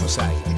Buenos Aires.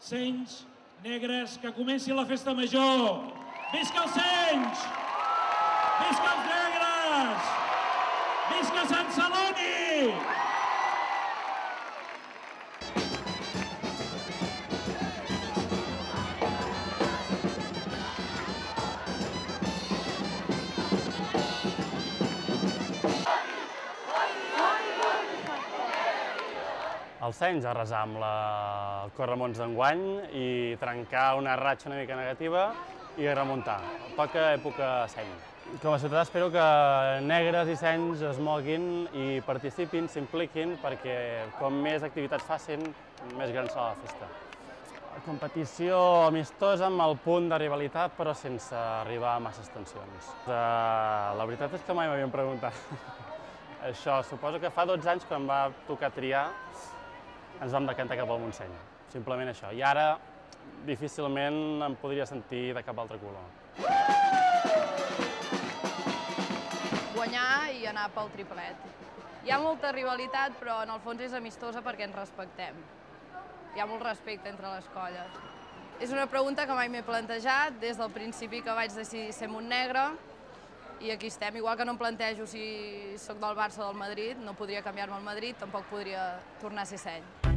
Senys, negres, que comenci la festa major! Visca els Senys! Visca els negres! Visca Sant Celoni! El Seny, arrasar amb el Corremons d'enguany i trencar una ratxa una mica negativa i remuntar. Toca època Seny. Com a ciutadà espero que negres i senys es moguin i participin, s'impliquin, perquè com més activitats facin, més gran serà la festa. Competició amistosa amb el punt de rivalitat, però sense arribar a masses tensions. La veritat és que mai m'havien preguntat això. Suposo que fa 12 anys, quan va tocar triar, ens vam decantar cap al Montseny, simplement això. I ara difícilment em podria sentir de cap altre color. Guanyar i anar pel triplet. Hi ha molta rivalitat, però en el fons és amistosa perquè ens respectem. Hi ha molt respecte entre les colles. És una pregunta que mai m'he plantejat des del principi que vaig decidir ser Montnegre, i aquí estem. Igual que no em plantejo si soc del Barça o del Madrid, no podria canviar-me al Madrid, tampoc podria tornar a ser Seny.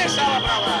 comença la prova.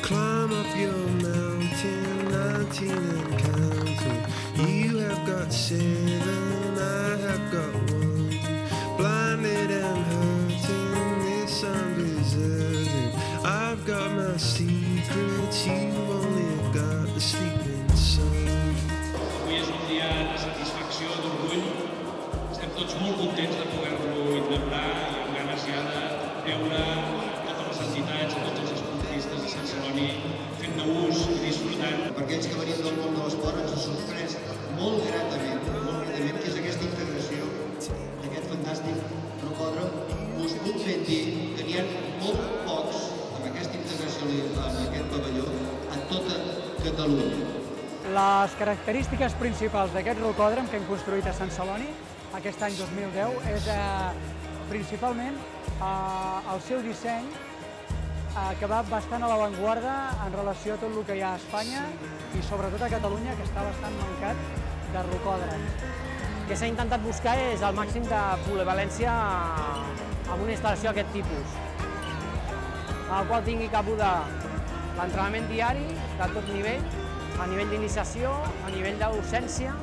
Climb up your mountain, 19 and counting. You have got 7, I have got 1. Blinded and hurting, this I'm deserting. I've got my secrets, you've only got the sleeping sun. Avui és un dia de satisfacció, d'orgull. Estem tots molt contents de poder-lo inaugurar i amb ganes ja de veure totes les entitats, tots els esportistes de Sant Celoni fent-ne ús i disfrutant. Per aquells que venim del món de l'esport ens ha sorprès molt gratament que és aquesta integració d'aquest fantàstic rocòdrom. Us puc ben dir que n'hi ha molt pocs amb aquesta integració en aquest pavelló a tota Catalunya. Les característiques principals d'aquest rocòdrom que hem construït a Sant Celoni aquest any 2010 és principalment el seu disseny que va bastant a l'avantguarda en relació a tot el que hi ha a Espanya i sobretot a Catalunya, que està bastant mancat de rocòdroms. El que s'ha intentat buscar és el màxim de polivalència amb una instal·lació d'aquest tipus, en el qual tingui cabuda l'entrenament diari de tot nivell, a nivell d'iniciació, a nivell de docència,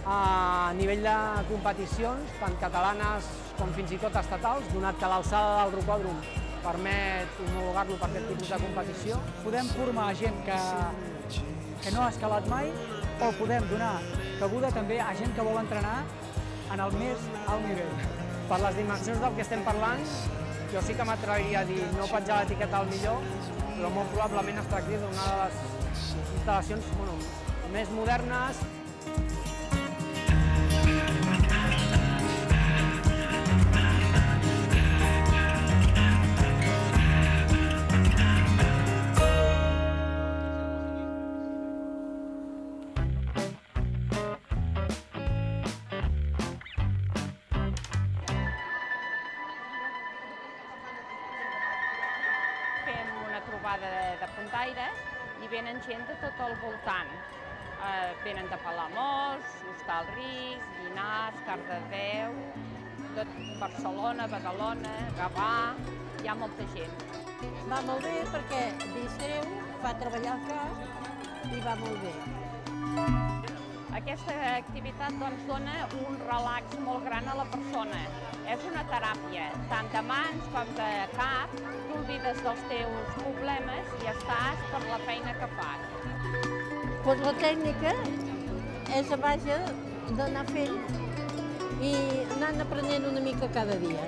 a nivell de competicions, tant catalanes com fins i tot estatals, donat que l'alçada del rocòdrom permet homologar-lo per aquest tipus de competició. Podem formar gent que no ha escalat mai o podem donar cabuda també a gent que vol entrenar en el més alt nivell. Per les dimensions del que estem parlant, jo sí que m'atreviria a dir no penjar l'etiqueta al millor, però molt probablement es tracti d'una de les instal·lacions més modernes. De puntaires i venen gent de tot el voltant. Venen de Palamós, Hostalric, Llinars, Cardedeu, tot Barcelona, Badalona, Gavà, hi ha molta gent. Va molt bé perquè Viseu fa treballar el cap i va molt bé. Aquesta activitat dona un relax molt gran a la persona. És una teràpia, tant de mans com de cap, t'oblides dels teus problemes i estàs per la feina que fas. Pues la tècnica és a base d'anar fent i anant aprenent una mica cada dia.